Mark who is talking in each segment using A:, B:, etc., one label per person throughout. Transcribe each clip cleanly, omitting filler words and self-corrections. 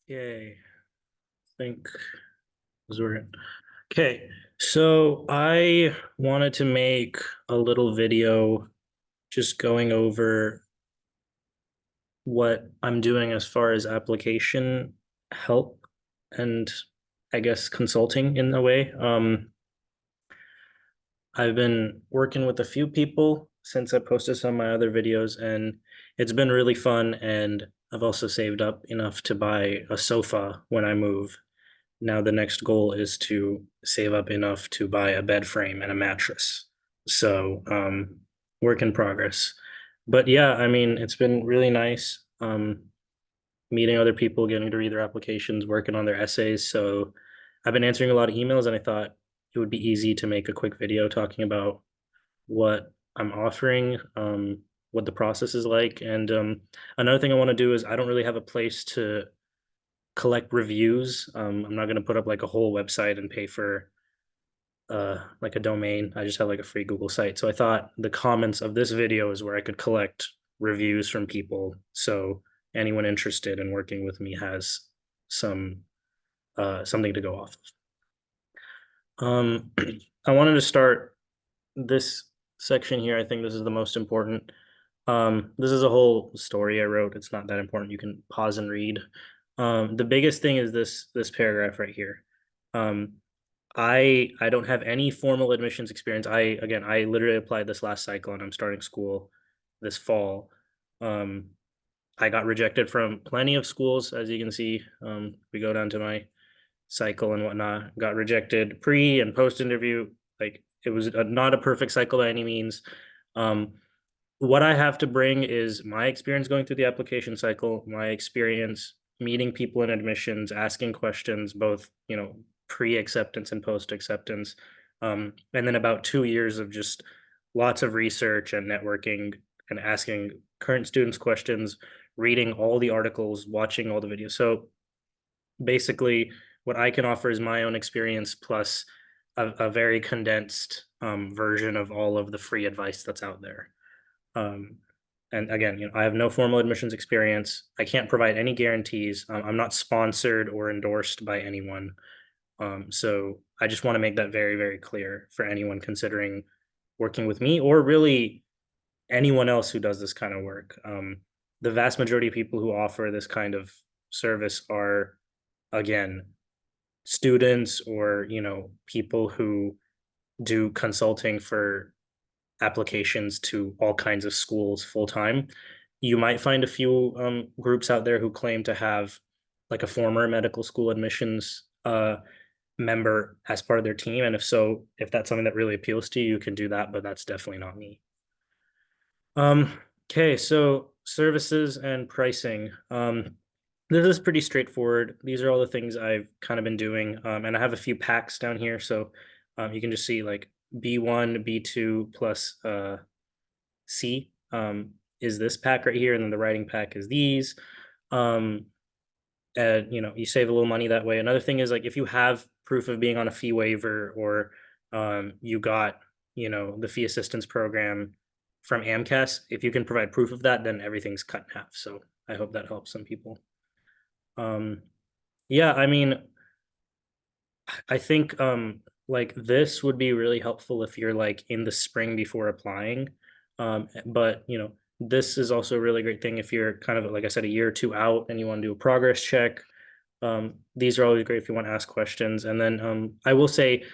A: Yay. I think those were it. Okay, so I wanted to make a little video just going over what I'm doing as far as application help and I guess consulting in a way. I've been working with a few people since I posted some of my other videos, and it's been really fun. And I've also saved up enough to buy a sofa when I move. Now the next goal is to save up enough to buy a bed frame and a mattress. So, work in progress. But yeah, I mean, it's been really nice meeting other people, getting to read their applications, working on their essays. So I've been answering a lot of emails, and I thought it would be easy to make a quick video talking about what I'm offering, what the process is like. And another thing I want to do is I don't really have a place to collect reviews. I'm not going to put up like a whole website and pay for like a domain. I just have like a free Google site. So I thought the comments of this video is where I could collect reviews from people. So anyone interested in working with me has some something to go off of. I wanted to start this section here. I think this is the most important. This is a whole story I wrote. It's not that important. You can pause and read. The biggest thing is this paragraph right here. Um, I don't have any formal admissions experience. I literally applied this last cycle and I'm starting school this fall. Um, I got rejected from plenty of schools, as you can see. We go down to my cycle and whatnot. Got rejected pre and post interview. Like it was not a perfect cycle by any means. Um, what I have to bring is my experience going through the application cycle, my experience meeting people in admissions, asking questions, both, pre-acceptance and post-acceptance. And then about 2 years of just lots of research and networking and asking current students questions, reading all the articles, watching all the videos. So basically, what I can offer is my own experience plus a very condensed version of all of the free advice that's out there. Um, and again, I have no formal admissions experience. I can't provide any guarantees. I'm not sponsored or endorsed by anyone. So I just want to make that very, very clear for anyone considering working with me or really anyone else who does this kind of work. The vast majority of people who offer this kind of service are, again, students or, people who do consulting for applications to all kinds of schools full time. You might find a few groups out there who claim to have like a former medical school admissions member as part of their team. And if so, if that's something that really appeals to you, you can do that, but that's definitely not me. Um, okay, so services and pricing. This is pretty straightforward. These are all the things I've kind of been doing. And I have a few packs down here. So you can just see like B1, B2 plus C is this pack right here. And then the writing pack is these. Um, and you save a little money that way. Another thing is like if you have proof of being on a fee waiver or you got the fee assistance program from AMCAS, if you can provide proof of that, then everything's cut in half. So I hope that helps some people. um yeah, I mean, I think like this would be really helpful if you're like in the spring before applying. But this is also a really great thing if you're kind of like I said a year or two out and you want to do a progress check. These are always great if you want to ask questions. And then I will say,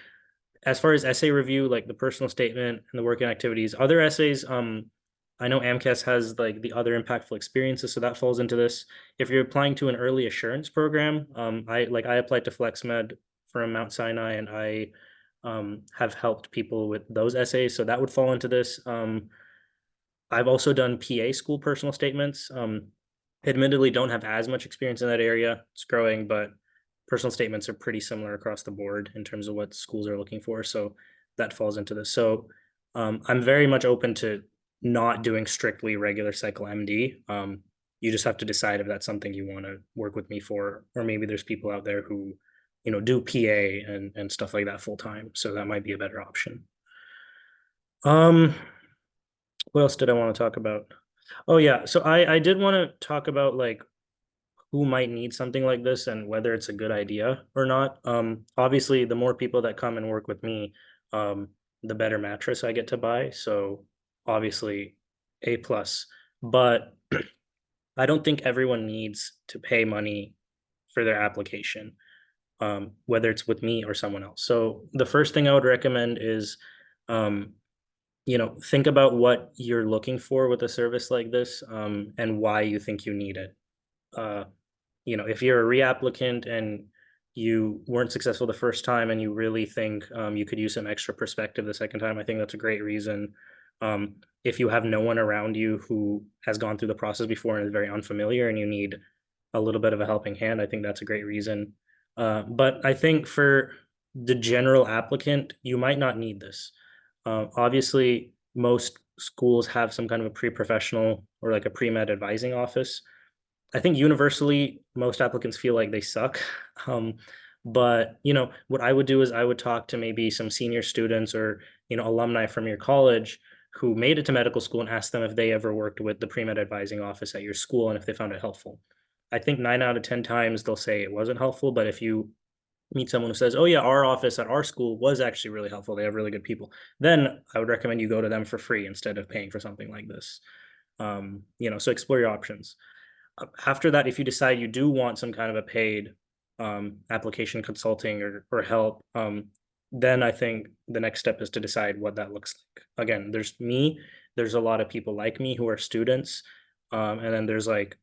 A: as far as essay review, like the personal statement and the working activities, other essays, I know AMCAS has like the other impactful experiences, so that falls into this. If you're applying to an early assurance program, I applied to FlexMed from Mount Sinai, and I have helped people with those essays, so that would fall into this. I've also done PA school personal statements. Admittedly, don't have as much experience in that area. It's growing, but personal statements are pretty similar across the board in terms of what schools are looking for. So that falls into this. So I'm very much open to not doing strictly regular cycle MD. You just have to decide if that's something you want to work with me for, or maybe there's people out there who, do PA and stuff like that full time. So that might be a better option. Um, what else did I want to talk about? Oh yeah, so I did want to talk about like who might need something like this and whether it's a good idea or not. Obviously, the more people that come and work with me, the better mattress I get to buy. So obviously, A plus. But I don't think everyone needs to pay money for their application, whether it's with me or someone else. So the first thing I would recommend is, um, think about what you're looking for with a service like this, and why you think you need it. Uh, if you're a reapplicant and you weren't successful the first time and you really think you could use some extra perspective the second time, I think that's a great reason. If you have no one around you who has gone through the process before and is very unfamiliar and you need a little bit of a helping hand, I think that's a great reason. But I think for the general applicant, you might not need this. Obviously, most schools have some kind of a pre-professional or like a pre-med advising office. I think universally most applicants feel like they suck. Um, but what I would do is I would talk to maybe some senior students or alumni from your college who made it to medical school and ask them if they ever worked with the pre-med advising office at your school and if they found it helpful. I think 9 out of 10 times they'll say it wasn't helpful, but if you meet someone who says, "Oh yeah, our office at our school was actually really helpful. They have really good people," then I would recommend you go to them for free instead of paying for something like this. So explore your options. After that, if you decide you do want some kind of a paid application consulting or help, then I think the next step is to decide what that looks like. Again, there's a lot of people like me who are students, and then there's like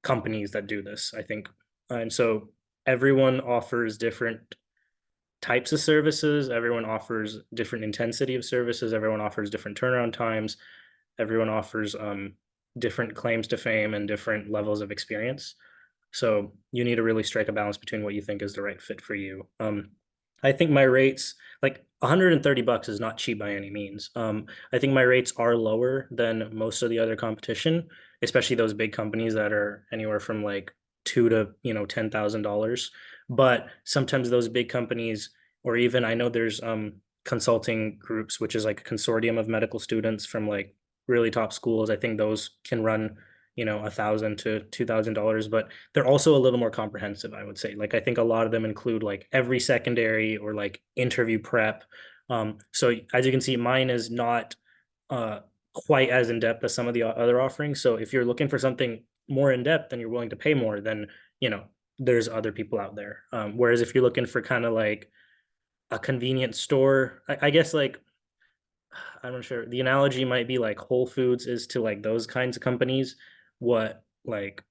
A: companies that do this, I think. And so everyone offers different types of services, everyone offers different intensity of services, everyone offers different turnaround times, everyone offers different claims to fame and different levels of experience. So you need to really strike a balance between what you think is the right fit for you. I think my rates, like $130 is not cheap by any means. I think my rates are lower than most of the other competition, especially those big companies that are anywhere from like two to $10,000. But sometimes those big companies, or even I know there's consulting groups, which is like a consortium of medical students from like really top schools. I think those can run $1,000 to $2,000, but they're also a little more comprehensive, I would say. Like I think a lot of them include like every secondary or like interview prep. So as you can see, mine is not uh, quite as in depth as some of the other offerings. So if you're looking for something more in depth and you're willing to pay more, then you know there's other people out there. Whereas if you're looking for kind of like a convenience store, I guess like I'm not sure. The analogy might be like Whole Foods is to like those kinds of companies, what like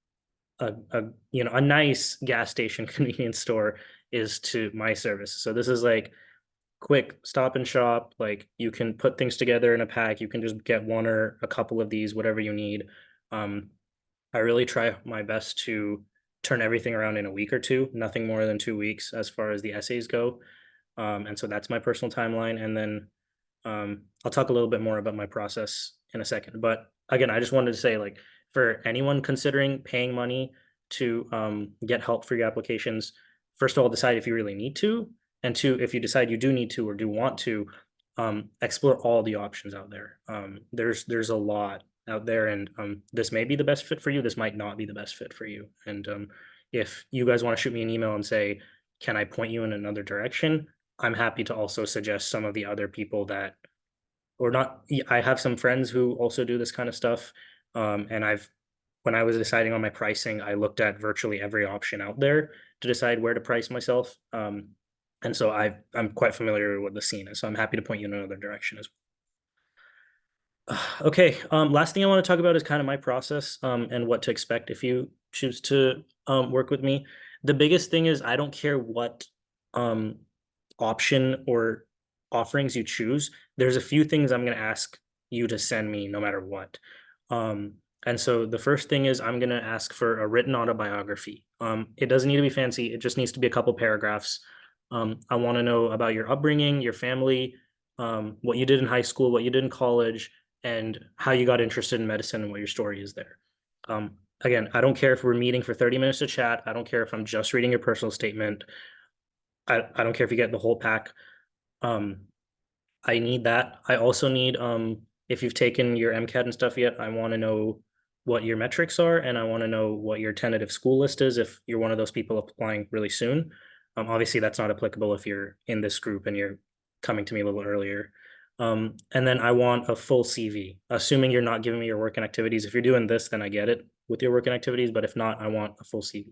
A: a nice gas station convenience store is to my service. So this is like quick stop and shop. Like you can put things together in a pack. You can just get one or a couple of these, whatever you need. Um, I really try my best to turn everything around in a week or two, nothing more than 2 weeks as far as the essays go. And so that's my personal timeline. And then I'll talk a little bit more about my process in a second. But again, I just wanted to say, like, for anyone considering paying money to get help for your applications, first of all, decide if you really need to, and two, if you decide you do need to or do want to, explore all the options out there. There's a lot out there, and this may be the best fit for you. This might not be the best fit for you. And if you guys want to shoot me an email and say, "Can I point you in another direction?" I'm happy to also suggest some of the other people that or not I have some friends who also do this kind of stuff. And when I was deciding on my pricing, I looked at virtually every option out there to decide where to price myself. And so I'm quite familiar with the scene, so I'm happy to point you in another direction as well. Okay, last thing I want to talk about is kind of my process and what to expect if you choose to work with me. The biggest thing is I don't care what um, option or offerings you choose, there's a few things I'm going to ask you to send me no matter what. Um, and so the first thing is I'm going to ask for a written autobiography. It doesn't need to be fancy, it just needs to be a couple paragraphs. I want to know about your upbringing, your family, what you did in high school, what you did in college, and how you got interested in medicine and what your story is there. Again, I don't care if we're meeting for 30 minutes to chat. I don't care if I'm just reading your personal statement. I don't care if you get the whole pack. Um, I need that. I also need if you've taken your MCAT and stuff yet, I want to know what your metrics are, and I want to know what your tentative school list is if you're one of those people applying really soon. Obviously, that's not applicable if you're in this group and you're coming to me a little earlier. And then I want a full CV, assuming you're not giving me your work and activities. If you're doing this, then I get it with your work and activities, but if not, I want a full CV.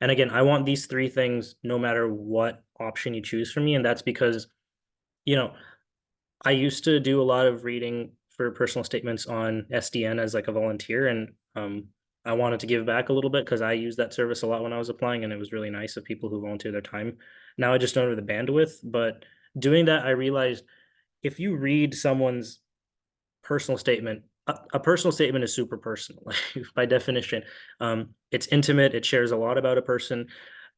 A: And again, I want these three things no matter what option you choose for me. And that's because, you know, I used to do a lot of reading for personal statements on SDN as like a volunteer, and I wanted to give back a little bit because I used that service a lot when I was applying, and it was really nice of people who volunteer their time. Now I just don't have the bandwidth, but doing that, I realized if you read someone's personal statement, a personal statement is super personal by definition. It's intimate. It shares a lot about a person.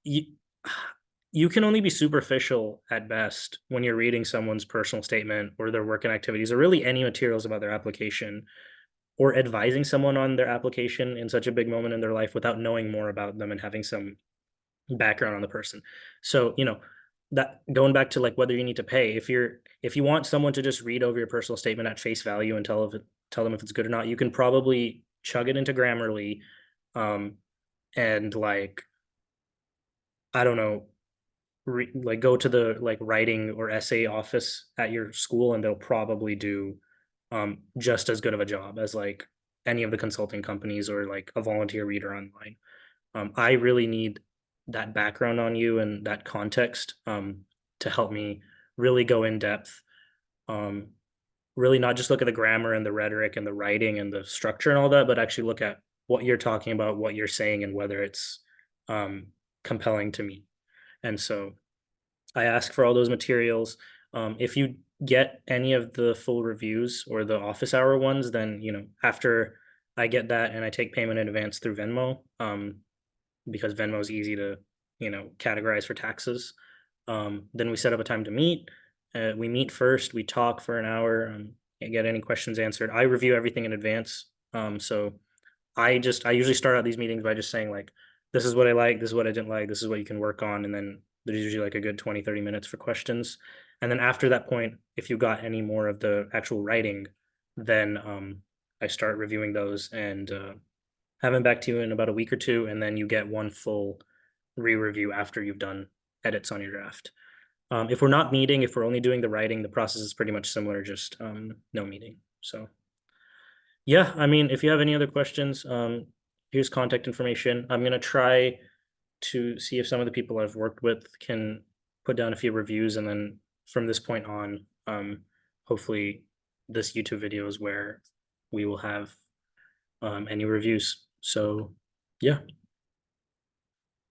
A: You, you can only be superficial at best when you're reading someone's personal statement or their work and activities or really any materials about their application or advising someone on their application in such a big moment in their life without knowing more about them and having some background on the person. So, that going back to like whether you need to pay, if you want someone to just read over your personal statement at face value and tell them if it's good or not, you can probably chug it into Grammarly, um, and like I don't know, like go to the like writing or essay office at your school, and they'll probably do just as good of a job as like any of the consulting companies or like a volunteer reader online. I really need that background on you and that context to help me really go in depth. Um, really not just look at the grammar and the rhetoric and the writing and the structure and all that, but actually look at what you're talking about, what you're saying, and whether it's um, compelling to me. And so I ask for all those materials. If you get any of the full reviews or the office hour ones, then after I get that and I take payment in advance through Venmo, because Venmo is easy to categorize for taxes. Then we set up a time to meet. We meet first. We talk for an hour and get any questions answered. I review everything in advance. So I usually start out these meetings by just saying like, this is what I like, this is what I didn't like, this is what you can work on, and then there's usually like a good 20-30 minutes for questions. And then after that point, if you got any more of the actual writing, then I start reviewing those and have them back to you in about a week or two, and then you get one full re-review after you've done edits on your draft. If we're not meeting, if we're only doing the writing, the process is pretty much similar, just no meeting. So yeah, I mean, if you have any other questions, here's contact information. I'm gonna try to see if some of the people I've worked with can put down a few reviews, and then from this point on, hopefully this YouTube video is where we will have any reviews. So yeah.